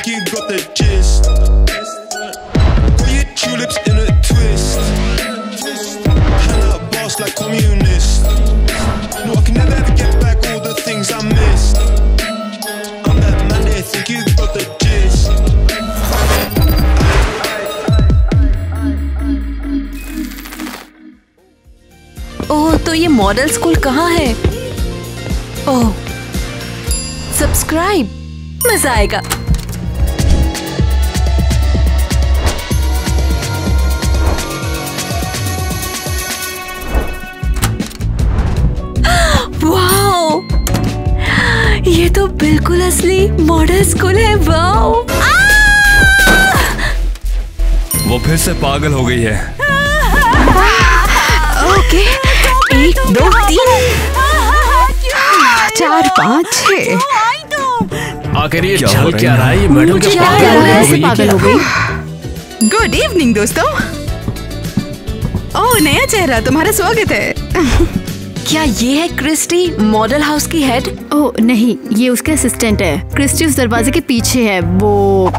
think you got the gist. Got your tulips in a twist. Hand out boss like communist. No, I can never ever get back all the things I missed. I'm that man there, think you got the gist. ओह, तो ये model school कहाँ है? ओह, subscribe, मजा आएगा। Wow, ये तो बिल्कुल असली मॉडल स्कूल है। वाओ, वो फिर से पागल हो गई है। ओके, 1 2 3 4 5 6। आखिर ये चल क्या रहा है? ये मैडम मुझे क्या पागल हो गई। गुड इवनिंग दोस्तों। ओह, नया चेहरा, तुम्हारा स्वागत है। क्या ये है क्रिस्टी, मॉडल हाउस की हेड? ओह नहीं, ये उसके असिस्टेंट है। क्रिस्टी उस दरवाजे के पीछे है। वो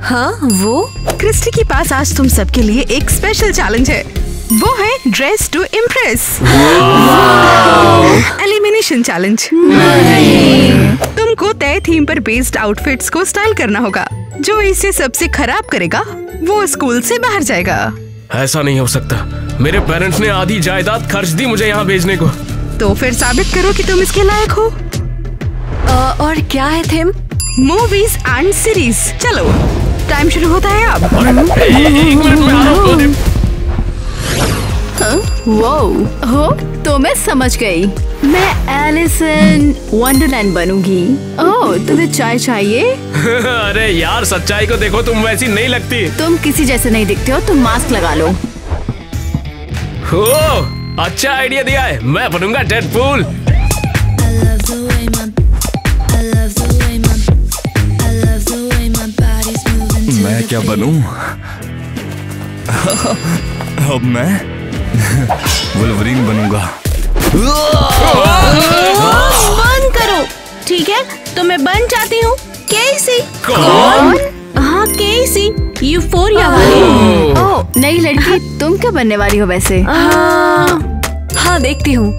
हाँ, वो क्रिस्टी के पास आज तुम सबके लिए एक स्पेशल चैलेंज है। वो है dress to impress elimination challenge. तुमको तय थीम पर बेस्ड आउटफिट्स को स्टाइल करना होगा। जो इसे सबसे खराब करेगा वो स्कूल से बाहर जाएगा। ऐसा नहीं हो सकता। मेरे पेरेंट्स ने आधी जायदाद खर्च दी मुझे यहाँ भेजने को। तो फिर साबित करो कि तुम इसके लायक हो। और क्या है थीम? Movies and series. चलो, टाइम शुरू होता है अब। एक मिनट में आ रहा हूँ। वो हो तो मैं समझ गई। मैं एलिस इन वंडरलैंड बनूंगी। ओह, तुम्हें चाय चाहिए? अरे यार, सच्चाई को देखो, तुम वैसी नहीं लगती। तुम किसी जैसे नहीं दिखते हो। तुम मास्क लगा लो। ओह, अच्छा आइडिया दिया है। मैं बनूंगा डेडपूल। मैं क्या बनूं? अब मैं वुल्वरीन बनूंगा। बंद करो, ठीक है? तो मैं बन जाती हूँ केसी। कौन? हाँ, केसी, यूफोरिया वाली। ओह, नई लड़की। तुम क्या बनने वाली हो वैसे? हाँ, देखती हूँ।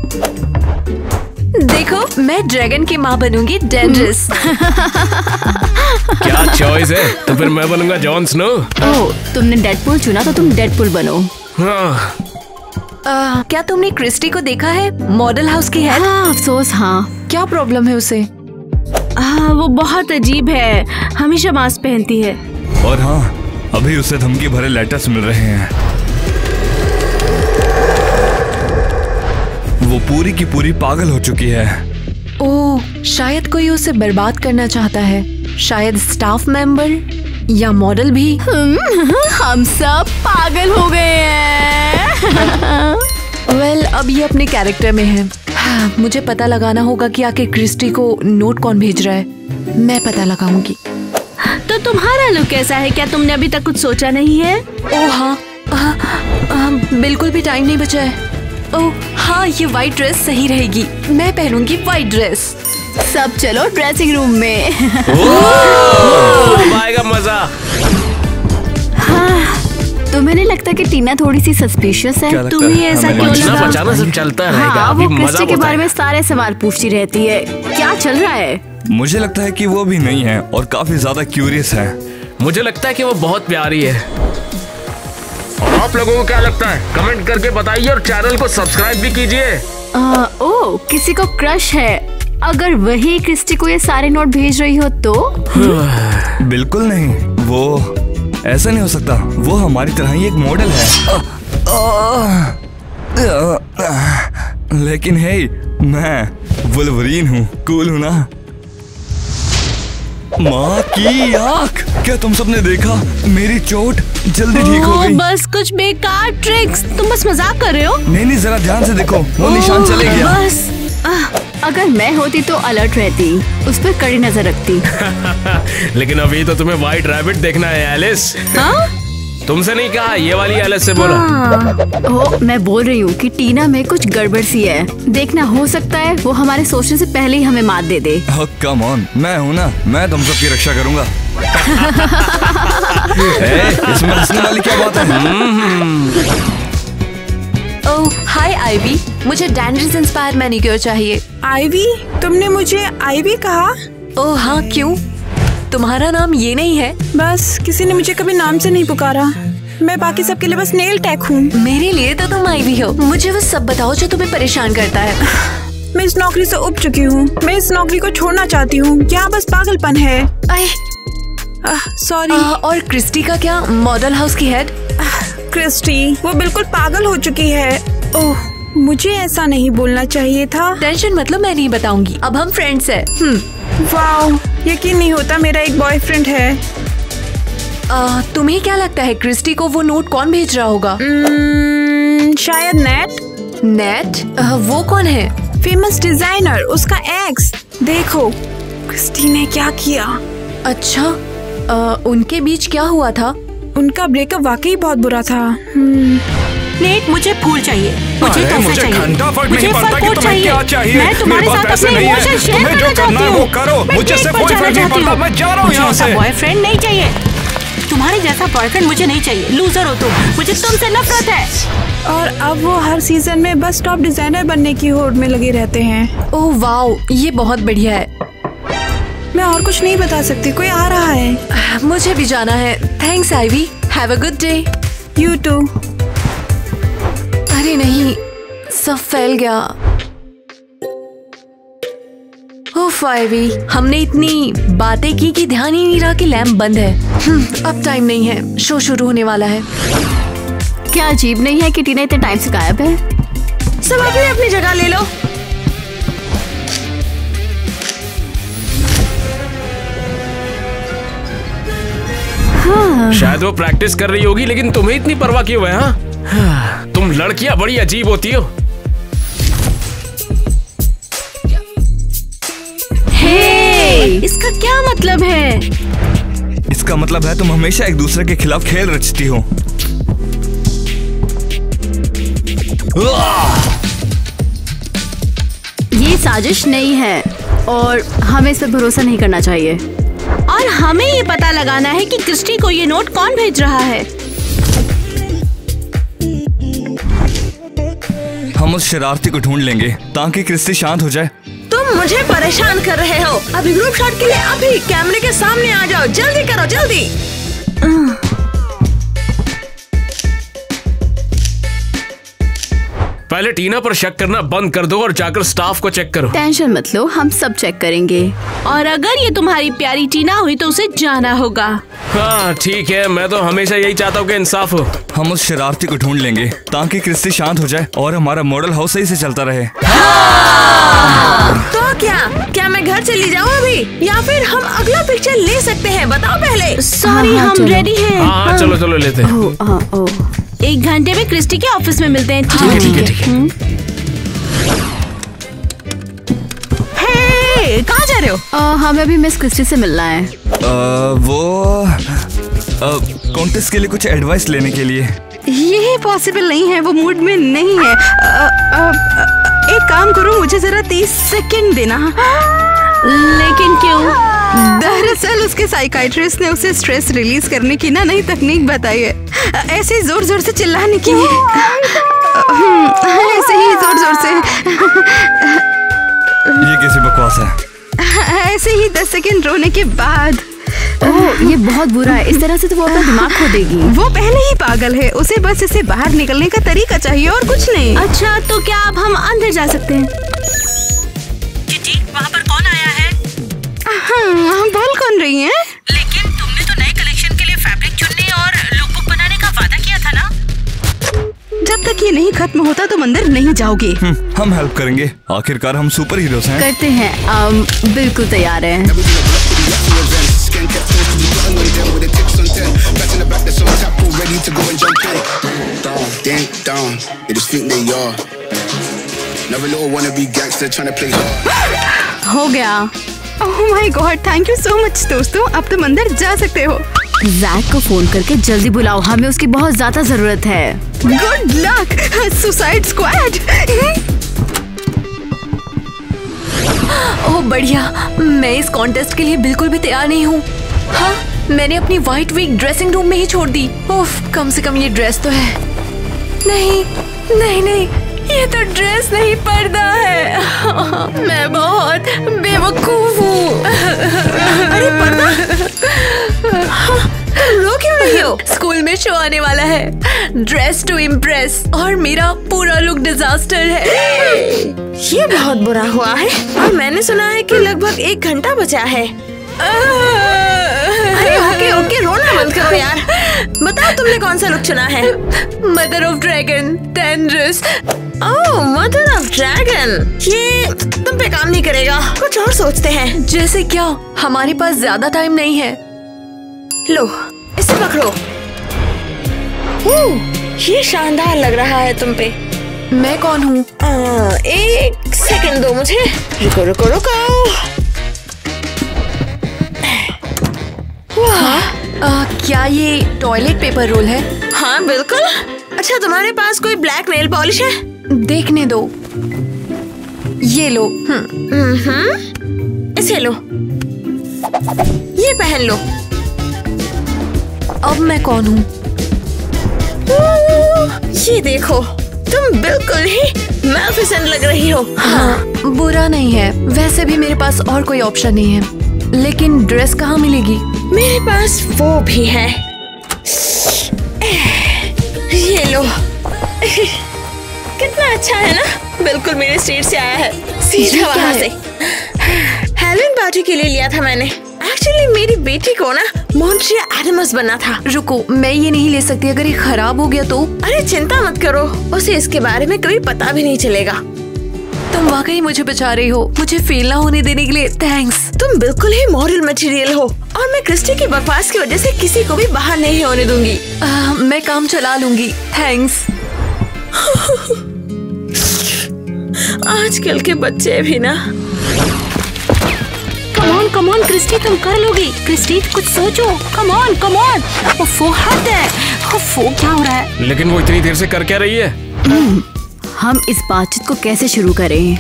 देखो, मैं ड्रैगन की माँ बनूंगी, डेंड्रस। क्या चॉइस है। तो फिर मैं बनूंगा जॉन स्नो। ओह, तुमने डेडपूल चुना तो तुम डेडपूल बनो। हाँ। क्या तुमने क्रिस्टी को देखा है, मॉडल हाउस की हेड? हाँ, अफसोस। हाँ, क्या प्रॉब्लम है उसे? हाँ, वो बहुत अजीब है। हमेशा मास्क पहनती है। और हाँ, अभी उसे धमकी भरे लेटर्स मिल रहे हैं। वो पूरी की पूरी पागल हो चुकी है। ओह, शायद कोई उसे बर्बाद करना चाहता है। शायद स्टाफ मेंबर या मॉडल भी। हम सब पागल हो गए हैं। वेल, अब ये अपने कैरेक्टर में है। मुझे पता लगाना होगा कि आखिर क्रिस्टी को नोट कौन भेज रहा है। मैं पता लगाऊंगी। तो तुम्हारा लुक कैसा है? क्या तुमने अभी तक कुछ सोचा नहीं है? ओह हाँ, बिल्कुल भी टाइम नहीं बचा है। ओह हाँ, ये व्हाइट ड्रेस सही रहेगी। मैं पहनूंगी व्हाइट ड्रेस। सब चलो ड्रेसिंग रूम में। आएगा मजा। हाँ, तुम्हें नहीं लगता कि टीना थोड़ी सी सस्पिशियस है? तुम्हें ऐसा क्यों लगा? बचाना सब चलता रहेगा। हाँ, वो क्रिस्टी के बारे में सारे सवाल पूछती रहती है। क्या चल रहा है? मुझे लगता है कि वो भी नहीं है और काफी ज्यादा क्यूरियस है। मुझे लगता है कि वो बहुत प्यारी है। और आप लोगों को क्या लगता है? कमेंट करके बताइए और चैनल को सब्सक्राइब भी कीजिए। ओह, किसी को क्रश है? अगर वही क्रिस्टी को ये सारे नोट भेज रही हो तो? बिल्कुल नहीं, वो ऐसा नहीं हो सकता। वो हमारी तरह ही एक मॉडल है। लेकिन हे, मैं वुल्वरीन हूँ, कूल हूँ ना? माँ की आँख, क्या तुम सबने देखा? मेरी चोट जल्दी ठीक हो गई। बस कुछ बेकार ट्रिक्स। तुम बस मजाक कर रहे हो? नहीं, जरा ध्यान से देखो, वो निशान चले गया। बस अगर मैं होती तो अलर्ट रहती, उस पर कड़ी नजर रखती। लेकिन अभी तो तुम्हें व्हाइट रैबिट देखना है एलिस। हाँ? तुमसे नहीं कहा, ये वाली एलिस से बोलो। हाँ। मैं बोल रही हूँ कि टीना में कुछ गड़बड़ सी है। देखना, हो सकता है वो हमारे सोचने से पहले ही हमें मात दे दे। कम ऑन, मैं हूँ ना, मैं तुम सबकी रक्षा करूंगा। इसमें हंसने वाली क्या बात है? ओह हाय आईवी, मुझे डैंड्रस इंस्पायर मैनिक्योर चाहिए। आईवी? तुमने मुझे आईवी कहा? ओह हाँ, क्यों? तुम्हारा नाम ये नहीं है? बस किसी ने मुझे कभी नाम से नहीं पुकारा। मैं बाकी सबके लिए बस नेल टैग हूँ। मेरे लिए तो तुम आईवी हो। मुझे वो सब बताओ जो तुम्हें परेशान करता है। मैं इस नौकरी से उब चुकी हूँ। मैं इस नौकरी को छोड़ना चाहती हूँ। यहाँ बस पागलपन है। सॉरी। और क्रिस्टी का क्या, मॉडल हाउस की हेड? क्रिस्टी, वो बिल्कुल पागल हो चुकी है। ओह, मुझे ऐसा नहीं बोलना चाहिए था। टेंशन मतलब, मैं नहीं बताऊंगी। अब हम फ्रेंड्स हैं। वाओ, यकीन नहीं होता मेरा एक बॉयफ्रेंड है। तुम्हें क्या लगता है क्रिस्टी को वो नोट कौन भेज रहा होगा? शायद नेट। नेट? वो कौन है? फेमस डिजाइनर, उसका एक्स। देखो क्रिस्टी ने क्या किया। अच्छा, उनके बीच क्या हुआ था? उनका ब्रेकअप वाकई बहुत बुरा था। नेट, मुझे फूल चाहिए, मुझे तोहफा चाहिए, घंटा फर्क नहीं मुझे पड़ता कि तुम्हें क्या चाहिए। मैं तुम्हारे साथ अपने इमोशन शेयर करना चाहती हूँ। वो करो, मुझे सिर्फ कोई फर्क नहीं पड़ता। मैं जा रहा हूँ यहाँ से। बॉयफ्रेंड नहीं चाहिए, तुम्हारे जैसा बॉयफ्रेंड मुझे नहीं चाहिए। लूजर हो तुम, मुझे तुमसे नफरत है। और अब वो हर सीजन में बस टॉप डिजाइनर बनने की होड़ में लगे रहते हैं। ओह वाओ, ये बहुत बढ़िया है। मैं और कुछ नहीं बता सकती, कोई आ रहा है। मुझे भी जाना है। Thanks Ivy, have a good day. You too. अरे नहीं, सब फैल गया। उफ आईवी, हमने इतनी बातें की कि ध्यान ही नहीं रहा कि लैंप बंद है। अब टाइम नहीं है, शो शुरू होने वाला है। क्या अजीब नहीं है कि टीना इतने टाइम से गायब है? सब अपनी अपनी जगह ले लो। शायद वो प्रैक्टिस कर रही होगी, लेकिन तुम्हें इतनी परवाह क्यों है? हाँ, तुम लड़कियां बड़ी अजीब होती हो। हे, इसका क्या मतलब है? इसका मतलब है तुम हमेशा एक दूसरे के खिलाफ खेल रचती हो। ये साजिश नहीं है और हमें इस पर भरोसा नहीं करना चाहिए। और हमें ये पता लगाना है कि क्रिस्टी को ये नोट कौन भेज रहा है। हम उस शरारती को ढूंढ लेंगे ताकि क्रिस्टी शांत हो जाए। तुम मुझे परेशान कर रहे हो। अभी ग्रुप शॉट के लिए अभी कैमरे के सामने आ जाओ, जल्दी करो जल्दी। पहले टीना पर शक करना बंद कर दो और जाकर स्टाफ को चेक करो। टेंशन मत लो, हम सब चेक करेंगे। और अगर ये तुम्हारी प्यारी टीना हुई तो उसे जाना होगा। हाँ ठीक है, मैं तो हमेशा यही चाहता हूँ कि इंसाफ हो। हम उस शरारती को ढूंढ लेंगे ताकि क्रिस्टी शांत हो जाए और हमारा मॉडल हाउस सही से चलता रहे। तो क्या मैं घर चली जाऊँ अभी, या फिर हम अगला पिक्चर ले सकते हैं? बताओ पहले। सॉरी, हाँ, हम चलो। रेडी हैं। हाँ चलो लेते हैं। ओह, 1 घंटे में क्रिस्टी के ऑफिस में मिलते हैं। ठीक है। हे, कहाँ जा रहे हो? हमें भी मिस क्रिस्टी से मिलना है। वो कॉन्टेस्ट के लिए कुछ एडवाइस लेने के लिए। ये पॉसिबल नहीं है, वो मूड में नहीं है। एक काम करो, मुझे जरा 30 सेकंड देना। लेकिन क्यों? दरअसल उसके साइकाइट्रिस्ट ने उसे स्ट्रेस रिलीज करने की नई तकनीक बताई है। ऐसे जोर जोर से चिल्लाने की। ऐसे ही जोर जोर से। ये कैसी बकवास है? ऐसे ही 10 सेकंड रोने के बाद। ओह, ये बहुत बुरा है। इस तरह से तो वो अपना दिमाग खो देगी। वो पहले ही पागल है, उसे बस इसे बाहर निकलने का तरीका चाहिए और कुछ नहीं। अच्छा, तो क्या अब हम अंदर जा सकते हैं? चिटी, वहाँ पर कौन आया है? हाँ, बोल कौन रही है? लेकिन तुमने तो नए कलेक्शन के लिए फैब्रिक चुनने और लुकबुक बनाने का वादा किया था ना? जब तक ये नहीं खत्म होता तुम अंदर नहीं जाओगे। हम हेल्प करेंगे, आखिरकार हम सुपर हीरोज हैं। करते हैं, बिल्कुल तैयार हैं। हो गया। Oh my God, thank you so much दोस्तों, अब तुम अंदर जा सकते हो। जैक को फोन करके जल्दी बुलाओ, हमें उसकी बहुत ज्यादा जरूरत है। Good luck suicide squad. Oh बढ़िया, मैं इस कॉन्टेस्ट के लिए बिल्कुल भी तैयार नहीं हूँ। हाँ, मैंने अपनी व्हाइट विग ड्रेसिंग रूम में ही छोड़ दी। उफ, कम से कम ये ड्रेस तो है। नहीं नहीं नहीं, ये तो ड्रेस नहीं, पर्दा है। मैं बहुत बेवकूफ हूँ। अरे पर्दा, तुम रो क्यों रही हो? स्कूल में शो आने वाला है, ड्रेस टू इम्प्रेस, और मेरा पूरा लुक डिजास्टर है। ये बहुत बुरा हुआ है, और मैंने सुना है कि लगभग 1 घंटा बचा है। अरे ओके ओके, रोना बंद करो यार। बताओ तुमने कौन सा लुक चुना है? Mother of dragon, 10 dress. Oh, mother of dragon, ये तुम पे काम नहीं करेगा, कुछ और सोचते हैं। जैसे क्या? हमारे पास ज्यादा टाइम नहीं है। लो, इसे पकड़ो। ये शानदार लग रहा है तुम पे। मैं कौन हूँ? 1 सेकंड दो मुझे। रुको रुको रुको। क्या ये टॉयलेट पेपर रोल है? हाँ बिल्कुल। अच्छा, तुम्हारे पास कोई ब्लैक नेल पॉलिश है? देखने दो। ये लो। इसे लो, ये पहन लो। अब मैं कौन हूँ? ये देखो, तुम बिल्कुल ही मैलेफिसेंट लग रही हो। हाँ, बुरा नहीं है। वैसे भी मेरे पास और कोई ऑप्शन नहीं है, लेकिन ड्रेस कहाँ मिलेगी? मेरे पास वो भी है। ये लो। कितना अच्छा है ना, बिल्कुल मेरे स्ट्रीट से आया है, सीधा वहाँ से। हेलोवीन पार्टी के लिए लिया था मैंने। एक्चुअली मेरी बेटी को ना मोंट्रिया एडम्स बनना था। रुको, मैं ये नहीं ले सकती, अगर ये खराब हो गया तो? अरे चिंता मत करो, उसे इसके बारे में कभी पता भी नहीं चलेगा। तुम वाकई मुझे बचा रही हो। मुझे फेल ना होने देने के लिए थैंक्स। तुम बिल्कुल ही मॉरल मटेरियल हो, और मैं क्रिस्टी की बकवास की वजह से किसी को भी बाहर नहीं होने दूंगी। मैं काम चला लूंगी, थैंक्स। आजकल के बच्चे भी ना। कम ऑन क्रिस्टी, तुम कर लोगी। क्रिस्टी कुछ सोचो, कम ऑन। वो हद है, वो क्या हो रहा है? लेकिन वो इतनी देर से कर क्या रही है? हम इस बातचीत को कैसे शुरू करें?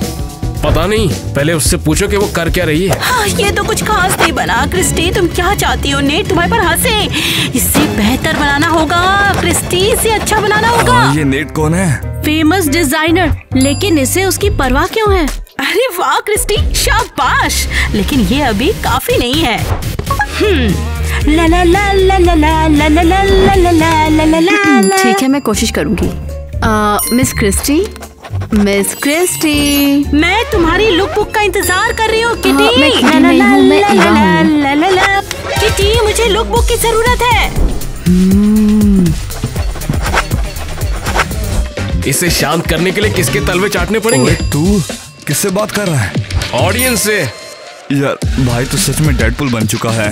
पता नहीं, पहले उससे पूछो कि वो कर क्या रही है। हाँ, ये तो कुछ खास नहीं बना। क्रिस्टी तुम क्या चाहती हो? नेट तुम्हारे पर हंसे। इससे बेहतर बनाना होगा क्रिस्टी, इससे अच्छा बनाना होगा। ये नेट कौन है? फेमस डिजाइनर, लेकिन इसे उसकी परवाह क्यों है? अरे वाह क्रिस्टी, शाबाश। लेकिन ये अभी काफी नहीं है। ला ला ला ला ला ला ला ला ला ला ला ला ला। ठीक है, मैं कोशिश करूंगी। मिस क्रिस्टी, मैं तुम्हारी लुक बुक का इंतजार कर रही हूँ किटी। मैं खड़ी नहीं हूँ, मैं इवा हूँ। किटी, मुझे लुक बुक की जरूरत है। इसे शांत करने के लिए किसके तलवे चाटने पड़ेंगे? तू किससे बात कर रहा है? ऑडियंस से। यार भाई तो सच में डेडपुल बन चुका है।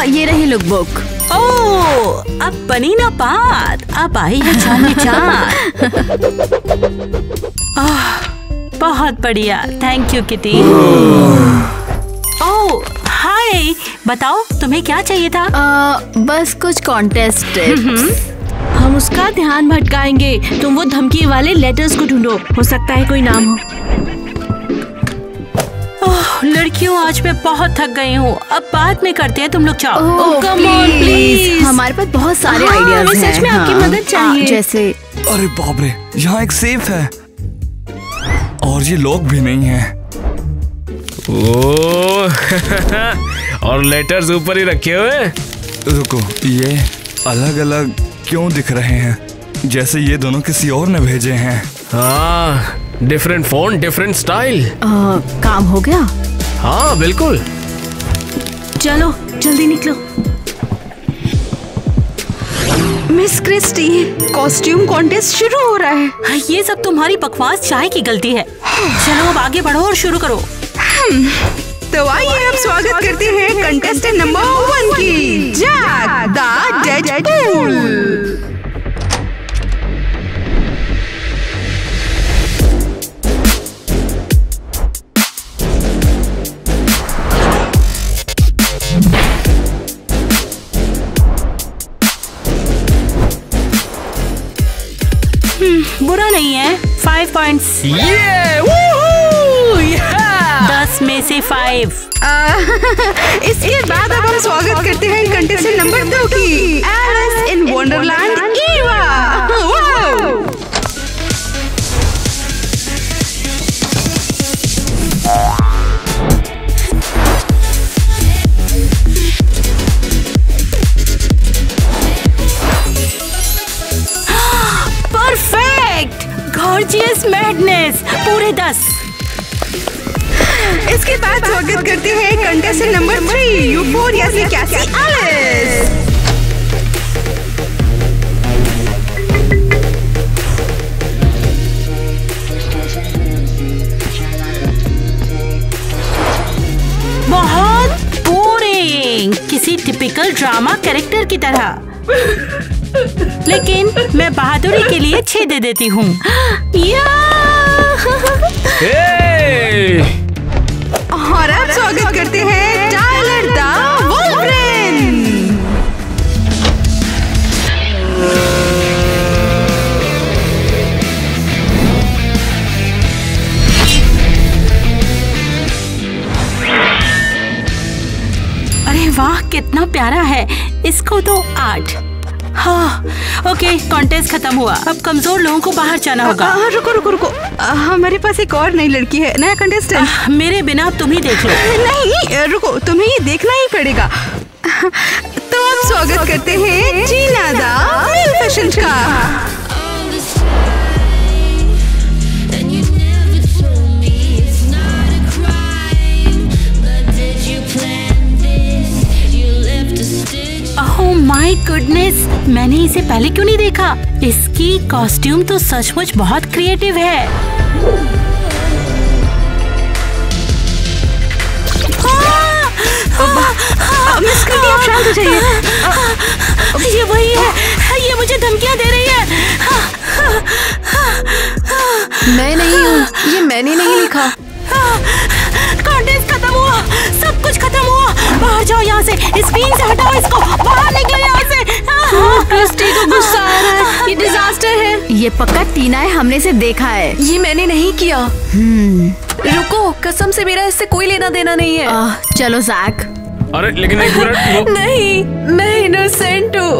ये रही लुक बुक। ओह, अब बनी ना बात, अब आई है जान जान। बहुत बढ़िया, थैंक यू किटी। ओह हाय, बताओ तुम्हें क्या चाहिए था? बस कुछ कॉन्टेस्ट टिप्स। हम उसका ध्यान भटकाएंगे। तुम वो धमकी वाले लेटर्स को ढूंढो, हो सकता है कोई नाम हो। लड़कियों, आज मैं बहुत थक गई हूँ, अब बाद में करते हैं, तुम लोग जाओ। कम ऑन प्लीज, हमारे पास बहुत सारे आइडियाज हैं। सच में आपकी मदद चाहिए। जैसे अरे बाप रे, यहाँ एक सेफ है और ये लॉक भी नहीं है। और लेटर्स ऊपर ही रखे हुए। रुको, ये अलग अलग क्यों दिख रहे हैं? जैसे ये दोनों किसी और ने भेजे हैं। हाँ, डिफरेंट फोन, डिफरेंट स्टाइल। काम हो गया? हाँ बिल्कुल। चलो जल्दी निकलो। मिस क्रिस्टी, कॉस्ट्यूम कॉन्टेस्ट शुरू हो रहा है। ये सब तुम्हारी बकवास चाय की गलती है। चलो अब आगे बढ़ो और शुरू करो। तो आइए अब स्वागत करते हैं कंटेस्टेंट नंबर 1 की, जैक द डेडपुल। पॉइंट्स। 10 में से 5। इसके बाद अब हम स्वागत करते हैं कंटेस्टेंट नंबर 2 की, Alice in Wonderland Eva. Perfect, gorgeous madness, पूरे 10। इसके बाद स्वागत करते हैं कंटेस्टेंट नंबर 3, यूफोरिया से कैसी एलिस। बहुत बोरिंग, किसी टिपिकल ड्रामा कैरेक्टर की तरह। लेकिन मैं बहादुरी के लिए 6 दे देती हूँ। और अब स्वागत करते हैं टाइलर द वुल्वरीन। अरे वाह, कितना प्यारा है। इसको तो 8। हाँ, ओके, कॉन्टेस्ट खत्म हुआ। अब कमजोर लोगों को बाहर जाना होगा। रुको, हमारे पास एक और नई लड़की है, नया कंटेस्टेंट। मेरे बिना तुम ही देख लो। नहीं, रुको, तुम्हें ये देखना ही पड़ेगा। तो अब स्वागत करते हैं जीना द मेल फैशन का। ओह माय गुडनेस, मैंने इसे पहले क्यों नहीं देखा? इसकी कॉस्ट्यूम तो सचमुच बहुत क्रिएटिव है। मिस कृति, आप शांत हो जाइए। ये वही है, ये मुझे धमकियां दे रही है। मैं नहीं हूँ, ये मैंने नहीं लिखा। कॉन्टेस्ट खत्म हुआ, सब कुछ खत्म हुआ। बाहर जाओ यहाँ से, स्क्रीन से हटाओ इसको, बाहर निकलो यहाँ से। क्रिस्टी को गुस्सा आ रहा है, ये डिजास्टर है। ये पक्का टीना है, हमने इसे देखा है। ये मैंने नहीं किया। रुको, कसम से मेरा इससे कोई लेना देना नहीं है। चलो जैक। अरे लेकिन एक मिनट, नहीं, मैं इनोसेंट हूँ।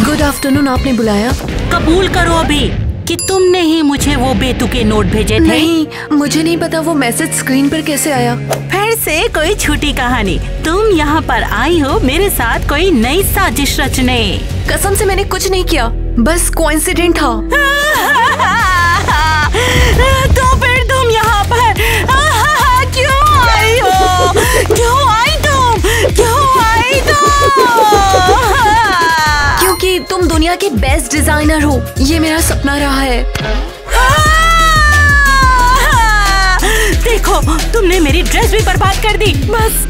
गुड आफ्टरनून, आपने बुलाया? कबूल करो अभी कि तुमने ही मुझे वो बेतुके नोट भेजे थे। नहीं, मुझे नहीं पता वो मैसेज स्क्रीन पर कैसे आया। फिर से कोई छोटी कहानी। तुम यहाँ पर आई हो मेरे साथ कोई नई साजिश रचने। कसम से मैंने कुछ नहीं किया, बस कोइंसिडेंट था। तो फिर तुम यहाँ पर क्यों आई हो? क्यों आई तुम? क्यों आई तुम? क्योंकि तुम दुनिया के बेस्ट डिजाइनर हो, ये मेरा सपना रहा है। देखो, तुमने मेरी ड्रेस भी बर्बाद कर दी। बस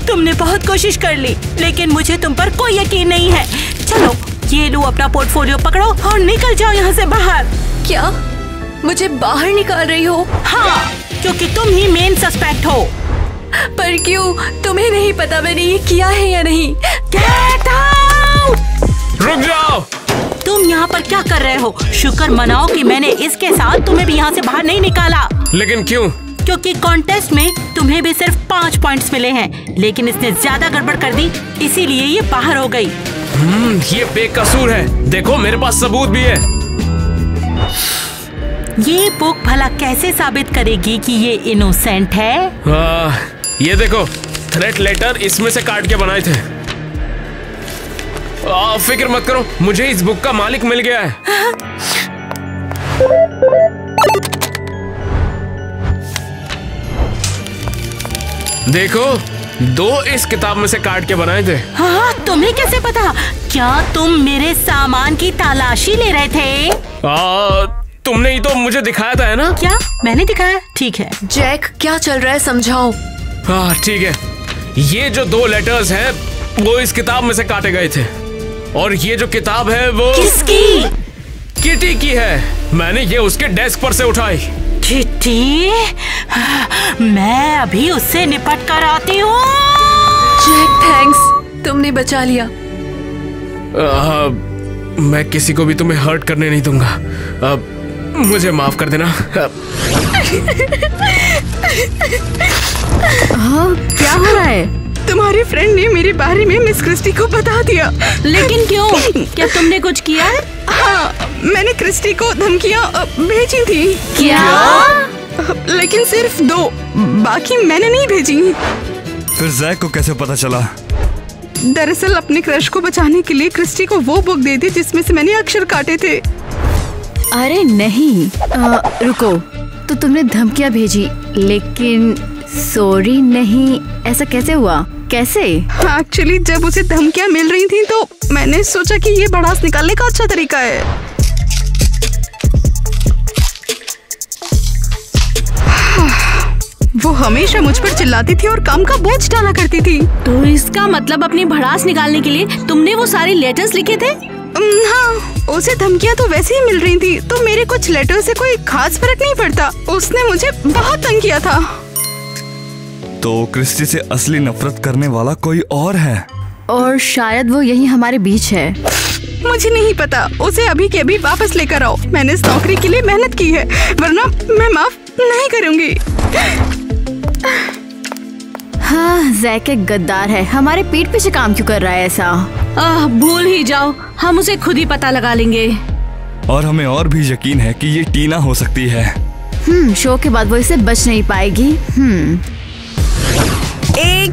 तुमने बहुत कोशिश कर ली, लेकिन मुझे तुम पर कोई यकीन नहीं है। चलो, ये लो अपना पोर्टफोलियो पकड़ो और निकल जाओ यहाँ से बाहर। क्या मुझे बाहर निकाल रही हो? हाँ, क्योंकि तुम ही मेन सस्पेक्ट हो। पर क्यों? तुम्हें नहीं पता मैंने ये किया है या नहीं? Get out! रुक जाओ। तुम यहाँ पर क्या कर रहे हो? शुक्र मनाओ कि मैंने इसके साथ तुम्हें भी यहाँ से बाहर नहीं निकाला। लेकिन क्यों? क्योंकि कॉन्टेस्ट में तुम्हें भी सिर्फ 5 पॉइंट्स मिले हैं, लेकिन इसने ज्यादा गड़बड़ कर दी, इसीलिए ये बाहर हो गई। ये बेकसूर है। देखो, मेरे पास सबूत भी है। ये बुक भला कैसे साबित करेगी कि ये इनोसेंट है? ये देखो, थ्रेट लेटर इसमें से काट के बनाए थे। फिक्र मत करो, मुझे इस बुक का मालिक मिल गया है। देखो, 2 इस किताब में से काट के बनाए थे। हाँ, तुम्हें कैसे पता? क्या तुम मेरे सामान की तलाशी ले रहे थे? तुमने ही तो मुझे दिखाया था, है ना? क्या मैंने दिखाया? ठीक है। जैक, क्या चल रहा है, समझाओ। हाँ ठीक है, ये जो 2 लेटर्स हैं वो इस किताब में से काटे गए थे, और ये जो किताब है वो किसकी? किटी की है। मैंने ये उसके डेस्क पर से उठाई। किटी? मैं अभी उससे निपट कर आती हूँ। जैक, थैंक्स, तुमने बचा लिया। मैं किसी को भी तुम्हें हर्ट करने नहीं दूंगा। मुझे माफ कर देना। क्या हो रहा है? तुम्हारी फ्रेंड ने मेरे बारे में मिस क्रिस्टी को बता दिया। लेकिन क्यों? क्या तुमने कुछ किया है? हाँ, मैंने क्रिस्टी को धमकियाँ भेजी थी। क्या? लेकिन सिर्फ 2, बाकी मैंने नहीं भेजी। फिर जैक को कैसे पता चला? दरअसल अपने क्रश को बचाने के लिए क्रिस्टी को वो बुक दे दी जिसमें से मैंने अक्षर काटे थे। अरे नहीं, रुको, तो तुमने धमकियाँ भेजी लेकिन सॉरी नहीं, ऐसा कैसे हुआ? कैसे? एक्चुअली जब उसे धमकियाँ मिल रही थी तो मैंने सोचा कि ये भड़ास निकालने का अच्छा तरीका है। वो हमेशा मुझ पर चिल्लाती थी और काम का बोझ डाला करती थी। तो इसका मतलब अपनी भड़ास निकालने के लिए तुमने वो सारे लेटर्स लिखे थे? हाँ, उसे धमकियाँ तो वैसे ही मिल रही थी, तो मेरे कुछ लेटर से कोई खास फर्क नहीं पड़ता। उसने मुझे बहुत तंग किया था। तो क्रिस्टी से असली नफरत करने वाला कोई और है, और शायद वो यही हमारे बीच है। मुझे नहीं पता। उसे अभी के अभी वापस लेकर आओ। मैंने इस नौकरी के लिए मेहनत की है, वरना मैं माफ नहीं करूँगी। हाँ, जैक एक गद्दार है। हमारे पीठ पीछे काम क्यों कर रहा है ऐसा? भूल ही जाओ, हम उसे खुद ही पता लगा लेंगे। और हमें और भी यकीन है कि ये टीना हो सकती है। शो के बाद वो इससे बच नहीं पाएगी। 1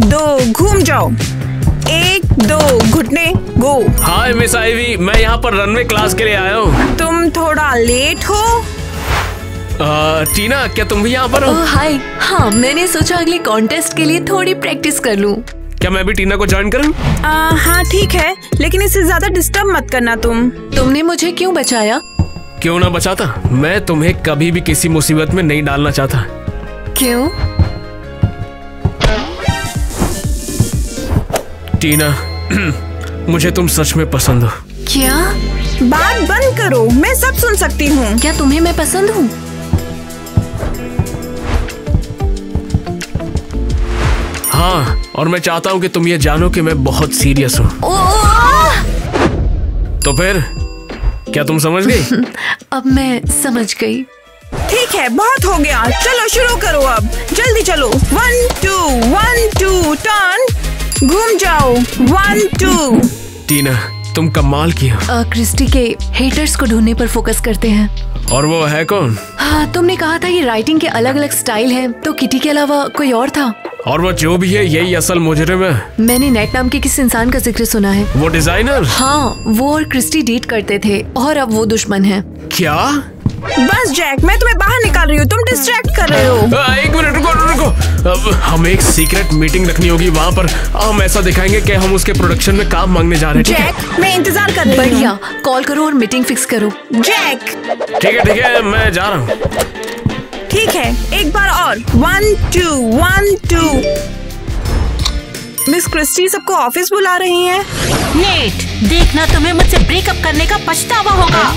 2 घूम जाओ। 1 2 घुटने गो। हाय मिस आइवी, मैं यहाँ पर रनवे क्लास के लिए आया हूँ। तुम थोड़ा लेट हो। टीना, क्या तुम भी यहाँ पर हो? हाय। हाँ, मैंने सोचा अगले कॉन्टेस्ट के लिए थोड़ी प्रैक्टिस कर लूं। क्या मैं भी टीना को ज्वाइन करूँ? हाँ ठीक है, लेकिन इससे ज्यादा डिस्टर्ब मत करना। तुमने मुझे क्यों बचाया? क्यों ना बचाता, मैं तुम्हें कभी भी किसी मुसीबत में नहीं डालना चाहता। क्यों? टीना, मुझे तुम सच में पसंद हो। क्या? बात बंद करो, मैं सब सुन सकती हूँ। क्या तुम्हें मैं पसंद हूँ? हाँ, और मैं चाहता हूँ कि तुम ये जानो कि मैं बहुत सीरियस हूँ। तो फिर क्या तुम समझ गई? अब मैं समझ गई। ठीक है, बहुत हो गया, चलो शुरू करो अब। जल्दी चलो। 1 2 टर्न, घूम जाओ। 1 2। टीना, तुम कमाल की हो। क्रिस्टी के हेटर्स को ढूंढने पर फोकस करते हैं। और वो है कौन? हाँ, तुमने कहा था ये राइटिंग के अलग अलग स्टाइल हैं, तो किटी के अलावा कोई और था? और वो जो भी है, यही असल मुजरिम है। मैंने नेट नाम के किसी इंसान का जिक्र सुना है। वो डिजाइनर? हाँ, वो और क्रिस्टी डेट करते थे और अब वो दुश्मन है। क्या? बस जैक, मैं तुम्हें बाहर निकाल रही हूँ, तुम डिस्ट्रैक्ट कर रहे हो। 1 मिनट रुको। अब हमें एक सीक्रेट मीटिंग रखनी होगी वहाँ पर। हम ऐसा दिखाएंगे कि हम उसके प्रोडक्शन में काम मांगने जा रहे हैं। जैक, मैं इंतजार कर रही हूँ। बढ़िया, कॉल करो और मीटिंग फिक्स करो। जैक। ठीक है, मैं जा रहा हूँ। ठीक है, एक बार और। 1 2। मिस क्रिस्टी सबको ऑफिस बुला रही हैं। नेट, देखना तुम्हें मुझसे ब्रेकअप करने का पछतावा होगा।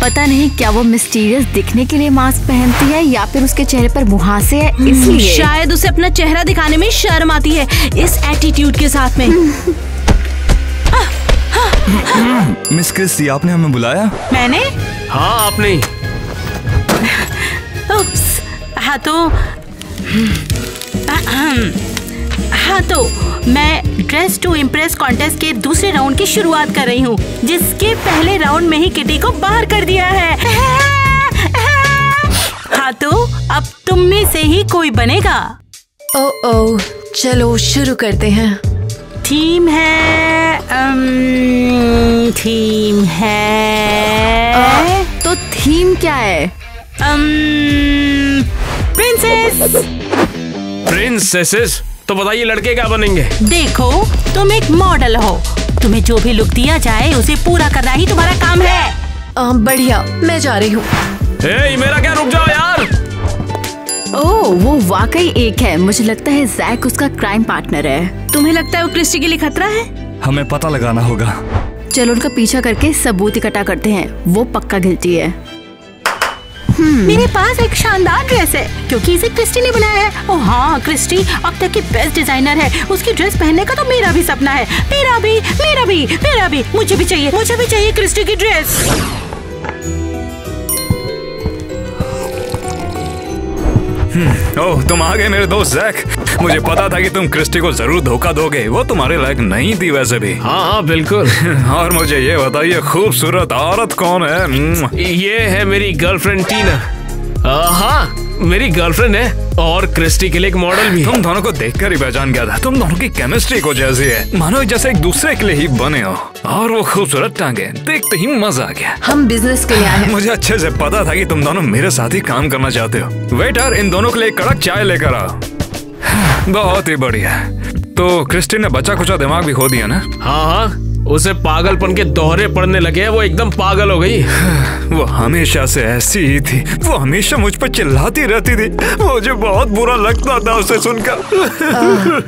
पता नहीं क्या वो मिस्टीरियस दिखने के लिए मास्क पहनती है या फिर उसके चेहरे पर मुहासे है, इसलिए। शायद उसे अपना चेहरा दिखाने में शर्म आती है इस एटीट्यूड के साथ में। मिस क्रिस्टी, आपने हमें बुलाया? मैंने? हाँ, आपने। हाँ तो मैं ड्रेस टू इम्प्रेस कॉन्टेस्ट के दूसरे राउंड की शुरुआत कर रही हूँ, जिसके पहले राउंड में ही किटी को बाहर कर दिया है। हाँ तो अब तुम में से ही कोई बनेगा। ओ, चलो शुरू करते हैं। थीम है तो थीम क्या है? प्रिंसेसेस? तो बताइए लड़के क्या बनेंगे? देखो, तुम एक मॉडल हो, तुम्हें जो भी लुक दिया जाए उसे पूरा करना ही तुम्हारा काम है। बढ़िया, मैं जा रही हूँ। मेरा क्या, रुक जाओ यार। ओह, वो वाकई एक है। मुझे लगता है जैक उसका क्राइम पार्टनर है। तुम्हें लगता है वो क्रिस्टी के लिए खतरा है? हमें पता लगाना होगा। चलो उनका पीछा करके सबूत इकट्ठा करते हैं। वो पक्का गिल्टी है। मेरे पास एक शानदार ड्रेस है क्योंकि इसे क्रिस्टी ने बनाया है। ओह हाँ, क्रिस्टी अब तक की बेस्ट डिजाइनर है। उसकी ड्रेस पहनने का तो मेरा भी सपना है। मेरा भी। मुझे भी चाहिए क्रिस्टी की ड्रेस। ओह, तुम आ गए मेरे दोस्त जैक। मुझे पता था कि तुम क्रिस्टी को जरूर धोखा दोगे, वो तुम्हारे लायक नहीं थी वैसे भी। हाँ बिल्कुल। और मुझे ये बताइए, खूबसूरत औरत कौन है? ये है मेरी गर्लफ्रेंड टीना। हाँ, मेरी गर्लफ्रेंड है और क्रिस्टी के लिए एक मॉडल भी। तुम दोनों को देखकर ही पहचान गया था, तुम दोनों की केमिस्ट्री को जैसी है, मानो जैसे एक दूसरे के लिए ही बने हो। और वो खूबसूरत टांगे देखते ही मजा आ गया। हम बिजनेस के लिए आए हैं। मुझे अच्छे से पता था कि तुम दोनों मेरे साथ ही काम करना चाहते हो। वेटर, इन दोनों के लिए कड़क चाय लेकर आओ। बहुत ही बढ़िया। तो क्रिस्टी ने बचा कुचा दिमाग भी खो दिया ना? हाँ, उसे पागलपन के दोहरे पड़ने लगे हैं, वो एकदम पागल हो गई। वो हमेशा से ऐसी ही थी, वो हमेशा मुझ पर चिल्लाती रहती थी, मुझे बहुत बुरा लगता था उसे सुनकर।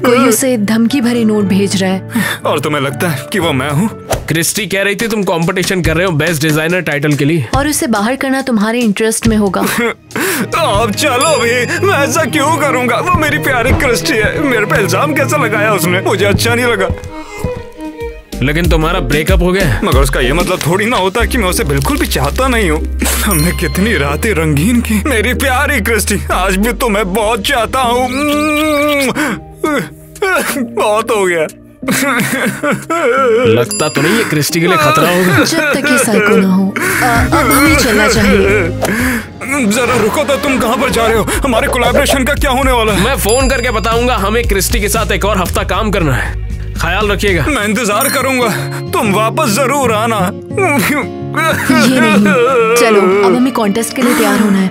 कोई उसे धमकी भरे नोट भेज रहा है। और तुम्हें लगता है कि वो मैं हूँ? क्रिस्टी कह रही थी तुम कंपटीशन कर रहे हो बेस्ट डिजाइनर टाइटल के लिए, और उसे बाहर करना तुम्हारे इंटरेस्ट में होगा। अब चलो भी, मैं ऐसा क्यों करूँगा? वो मेरी प्यारी क्रिस्टी है, मेरे पे इल्जाम कैसे लगाया उसने? मुझे अच्छा नहीं लगा। लेकिन तुम्हारा ब्रेकअप हो गया। मगर उसका ये मतलब थोड़ी ना होता कि मैं उसे बिल्कुल भी चाहता नहीं हूँ। हमने कितनी रातें रंगीन की, मेरी प्यारी क्रिस्टी, आज भी तुम्हें बहुत चाहता हूँ। बहुत हो गया। लगता तो नहीं है क्रिस्टी के लिए खतरा होगा। जब तक ये साइको ना हो, अब हमें चलना चाहिए। जरा रुको तो, तुम कहाँ पर जा रहे हो? हमारे कोलैबोरेशन का क्या होने वाला है? मैं फोन करके बताऊंगा, हमें क्रिस्टी के साथ एक और हफ्ता काम करना है, ख्याल रखिएगा। मैं इंतजार करूंगा, तुम वापस जरूर आना। ये नहीं, चलो अब हमें कॉन्टेस्ट के लिए तैयार होना है।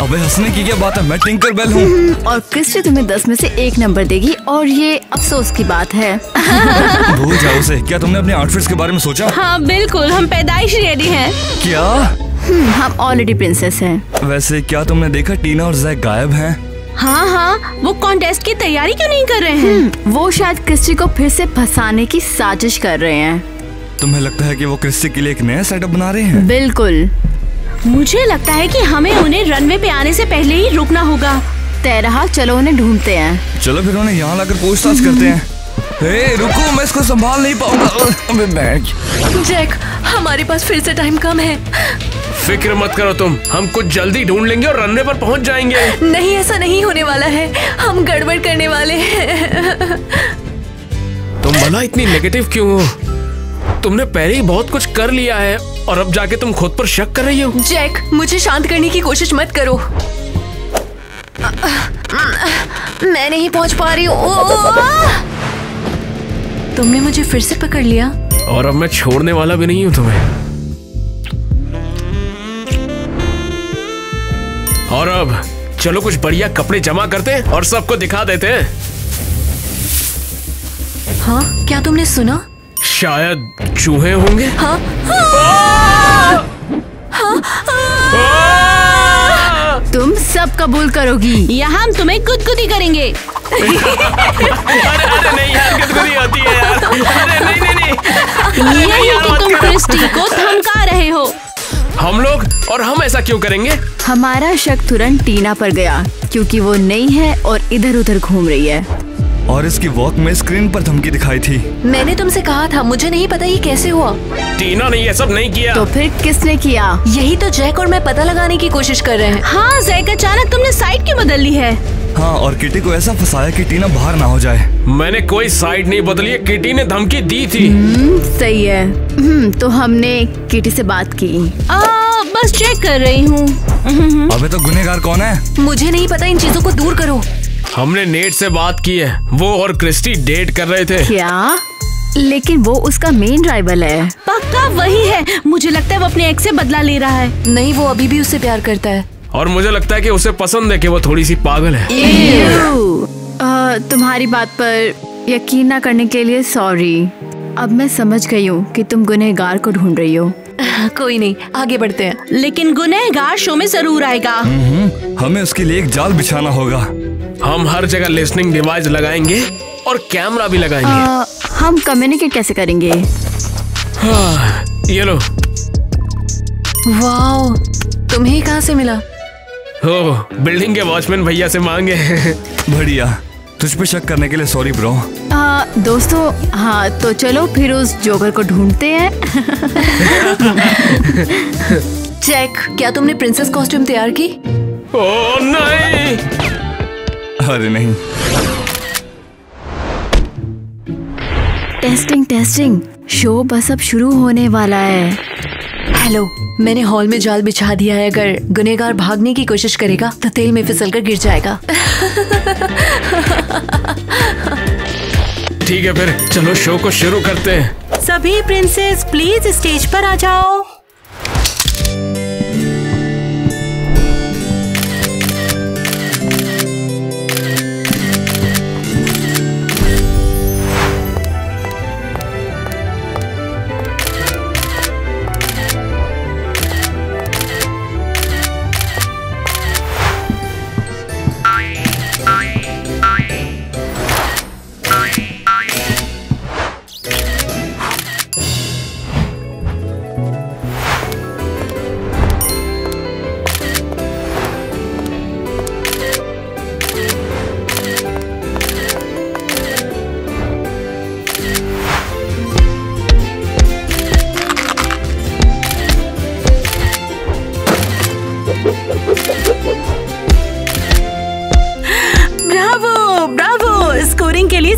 अबे हंसने की क्या बात है, मैं टिंकर बेल हूँ। और क्रिस्टी तुम्हें 10 में से 1 नंबर देगी, और ये अफसोस की बात है। भूल जाओ उसे। क्या तुमने अपने आउटफिट्स के बारे में सोचा? हाँ बिल्कुल, हम पैदाइशी रेडी हैं। क्या? हम ऑलरेडी प्रिंसेस हैं। वैसे क्या तुमने देखा टीना और जैक गायब हैं? हाँ, वो कॉन्टेस्ट की तैयारी क्यों नहीं कर रहे हैं? वो शायद क्रिस्टी को फिर से फंसाने की साजिश कर रहे हैं। तुम्हें लगता है कि वो क्रिस्टी के लिए एक नया सेटअप बना रहे हैं? बिल्कुल। मुझे लगता है कि हमें उन्हें रनवे पे आने से पहले ही रुकना होगा। तय रहा, चलो उन्हें ढूंढते हैं। चलो फिर उन्हें यहाँ लाकर पूछताछ करते हैं। हे रुको, मैं इसको संभाल नहीं पाऊंगा। अबे बैग। जैक, हमारे पास फिर से टाइम कम है। फिक्र मत करो तुम, हम कुछ जल्दी ढूंढ लेंगे और रनवे पर पहुंच जाएंगे। नहीं, ऐसा नहीं होने वाला है, हम गड़बड़ करने वाले हैं। तुम भला इतनी नेगेटिव क्यों हो? तुमने पहले ही बहुत कुछ कर लिया है और अब जाके तुम खुद पर शक कर रही हो। जैक, मुझे शांत करने की कोशिश मत करो। मैं नहीं पहुंच पा रही हूँ। तुमने मुझे फिर से पकड़ लिया। और अब मैं छोड़ने वाला भी नहीं हूँ तुम्हें। और अब चलो कुछ बढ़िया कपड़े जमा करते हैं और सबको दिखा देते हैं। हाँ, क्या तुमने सुना? शायद चूहे होंगे। हाँ, तुम सब कबूल करोगी या हम तुम्हें गुदगुदी करेंगे। अरे नहीं यार, गुदगुदी होती है यार। अरे नहीं। यही कि तुम क्रिस्टी को धमका रहे हो। हम लोग, और हम ऐसा क्यों करेंगे? हमारा शक तुरंत टीना पर गया, क्योंकि वो नई है और इधर उधर घूम रही है। और इसकी वॉक में स्क्रीन पर धमकी दिखाई थी। मैंने तुमसे कहा था, मुझे नहीं पता ये कैसे हुआ। टीना ने ये सब नहीं किया। तो फिर किसने किया? यही तो जैक और मैं पता लगाने की कोशिश कर रहे हैं। हाँ जैक, अचानक तुमने साइड क्यों बदल ली है? हाँ, और किटी को ऐसा फंसाया कि टीना बाहर ना हो जाए। मैंने कोई साइड नहीं बदली है, किटी ने धमकी दी थी। सही है। तो हमने किटी से बात की। बस चेक कर रही हूँ। अबे तो गुनहगार कौन है? मुझे नहीं पता, इन चीजों को दूर करो। हमने नेट से बात की है, वो और क्रिस्टी डेट कर रहे थे। क्या? लेकिन वो उसका मेन राइवल है। पक्का वही है। मुझे लगता है वो अपने एक्स से बदला ले रहा है। नहीं, वो अभी भी उससे प्यार करता है। और मुझे लगता है कि उसे पसंद है कि वो थोड़ी सी पागल है। तुम्हारी बात पर यकीन न करने के लिए सॉरी। अब मैं समझ गई हूँ कि तुम गुनहगार को ढूंढ रही हो। कोई नहीं, आगे बढ़ते हैं। लेकिन गुनहगार शो में जरूर आएगा। हमें उसके लिए एक जाल बिछाना होगा। हम हर जगह लिसनिंग डिवाइस लगाएंगे और कैमरा भी लगाएंगे। हम कम्युनिकेट कैसे करेंगे? ये लो। वाओ, तुम्हें कहाँ से मिला? हो, बिल्डिंग के वॉचमैन भैया से मांगे। बढ़िया। तुझ पे शक करने के लिए सॉरी ब्रो। दोस्तों हाँ तो चलो फिर उस जोकर को ढूंढते हैं। चेक, क्या तुमने प्रिंसेस कॉस्ट्यूम तैयार की? ओह नहीं। अरे नहीं। टेस्टिंग, शो बस अब शुरू होने वाला है। हेलो, मैंने हॉल में जाल बिछा दिया है। अगर गुनहगार भागने की कोशिश करेगा तो तेल में फिसलकर गिर जाएगा। ठीक है फिर चलो शो को शुरू करते हैं। सभी प्रिंसेस प्लीज स्टेज पर आ जाओ।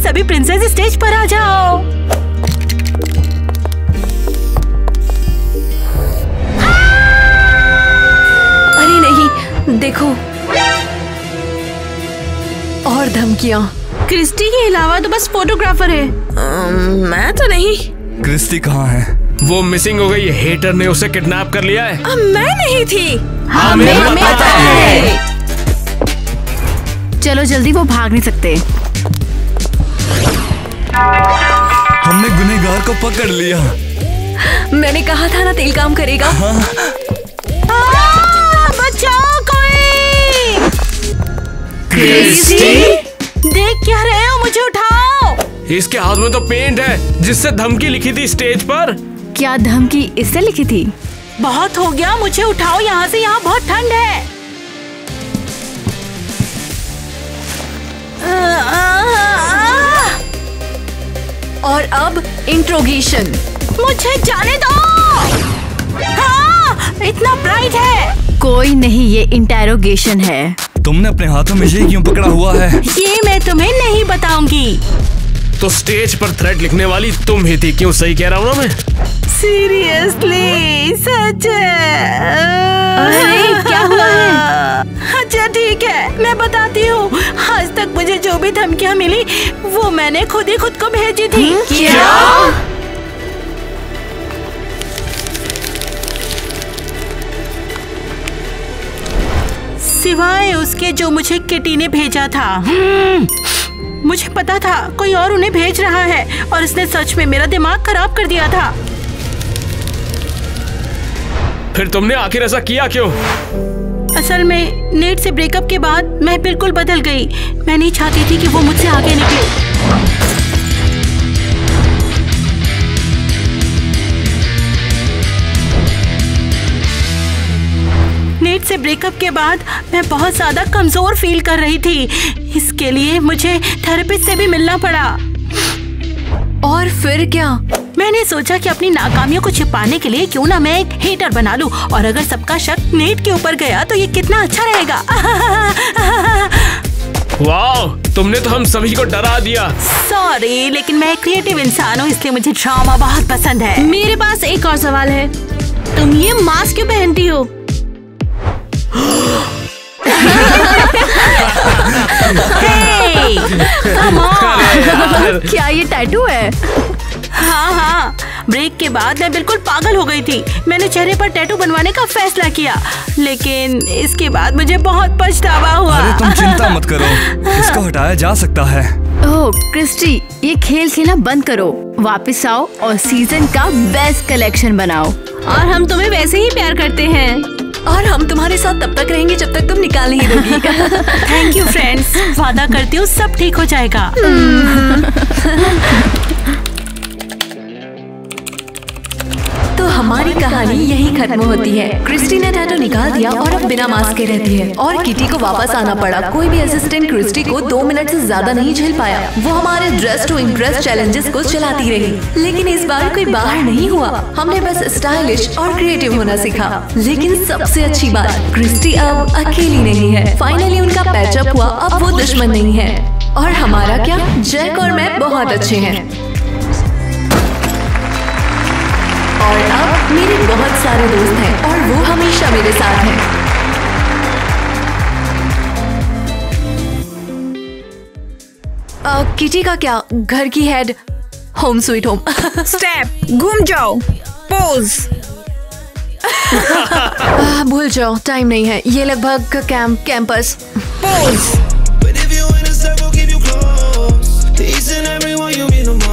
सभी प्रिंसेस स्टेज पर आ जाओ। अरे नहीं, देखो और धमकियां। क्रिस्टी के अलावा तो बस फोटोग्राफर है। मैं तो नहीं। क्रिस्टी कहाँ है? वो मिसिंग हो गई है। हेटर ने उसे किडनैप कर लिया है। मैं नहीं थी। हमें पता है। चलो जल्दी, वो भाग नहीं सकते। हमने गुनहगार को पकड़ लिया। मैंने कहा था ना तेल काम करेगा। बचाओ कोई। क्रिस्टी, देख क्या रहे हो, मुझे उठाओ। इसके हाथ में तो पेंट है जिससे धमकी लिखी थी स्टेज पर। क्या धमकी इससे लिखी थी? बहुत हो गया, मुझे उठाओ यहाँ से, यहाँ बहुत ठंड है। और अब इंट्रोगेशन। मुझे जाने दो। हाँ, इतना ब्राइट है। कोई नहीं, ये इंटेरोगेशन है। तुमने अपने हाथों में ये क्यों पकड़ा हुआ है? ये मैं तुम्हें नहीं बताऊंगी। तो स्टेज पर थ्रेट लिखने वाली तुम ही थी, क्यों? सही कह रहा हूँ ना मैं? सीरियसली, सच है। अरे क्या हुआ है? अच्छा ठीक है, मैं बताती हूँ। आज तक मुझे जो भी धमकियाँ मिली वो मैंने खुद ही खुद को भेजी थी। क्या? सिवाय उसके जो मुझे किटी ने भेजा था। मुझे पता था कोई और उन्हें भेज रहा है और इसने सच में मेरा दिमाग खराब कर दिया था। फिर तुमने आखिर ऐसा किया क्यों? असल में नेट से ब्रेकअप के बाद मैं बिल्कुल बदल गई। मैं नहीं चाहती थी कि वो मुझसे आगे निकले। नेट से ब्रेकअप के बाद मैं बहुत ज्यादा कमजोर फील कर रही थी। इसके लिए मुझे थेरेपिस्ट से भी मिलना पड़ा। और फिर क्या? मैंने सोचा कि अपनी नाकामियों को छिपाने के लिए क्यों ना मैं एक हेटर बना लूं, और अगर सबका शक नेट के ऊपर गया तो ये कितना अच्छा रहेगा। वाह, तुमने तो हम सभी को डरा दिया। सॉरी, लेकिन मैं एक क्रिएटिव इंसान हूँ, इसलिए मुझे ड्रामा बहुत पसंद है। मेरे पास एक और सवाल है, तुम ये मास्क क्यों पहनती हो? Hey, come on! क्या ये टैटू है? हाँ, ब्रेक के बाद मैं बिल्कुल पागल हो गई थी। मैंने चेहरे पर टैटू बनवाने का फैसला किया, लेकिन इसके बाद मुझे बहुत पछतावा हुआ। अरे तुम चिंता मत करो, इसको हटाया जा सकता है। ओह क्रिस्टी, ये खेल खेलना बंद करो, वापस आओ और सीजन का बेस्ट कलेक्शन बनाओ। और हम तुम्हें वैसे ही प्यार करते हैं। और हम तुम्हारे साथ तब तक रहेंगे जब तक तुम निकाल नहीं दोगी। थैंक यू फ्रेंड्स, वादा करती हूँ सब ठीक हो जाएगा। तो हमारी कहानी यहीं खत्म होती है। क्रिस्टी ने टैटू निकाल दिया और अब बिना मास्क के रहती है और किटी को वापस आना पड़ा। कोई भी असिस्टेंट क्रिस्टी को 2 मिनट से ज्यादा नहीं झेल पाया। वो हमारे ड्रेस टू इम्प्रेस चैलेंजेस को चलाती रही, लेकिन इस बार कोई बाहर नहीं हुआ। हमने बस स्टाइलिश और क्रिएटिव होना सीखा। लेकिन सबसे अच्छी बात, क्रिस्टी अब अकेली नहीं है। फाइनली उनका पैचअप हुआ, अब वो दुश्मन नहीं है। और हमारा क्या, जैक और मैं बहुत अच्छे हैं और अब मेरे बहुत सारे दोस्त हैं और वो हमेशा मेरे साथ हैं। किटी का क्या, घर की head, home sweet home. Step, घूम जाओ, पोज। भूल जाओ, टाइम नहीं है। ये लगभग campus. Pose. But if you in a circle, keep you close to each and every one you meet no more.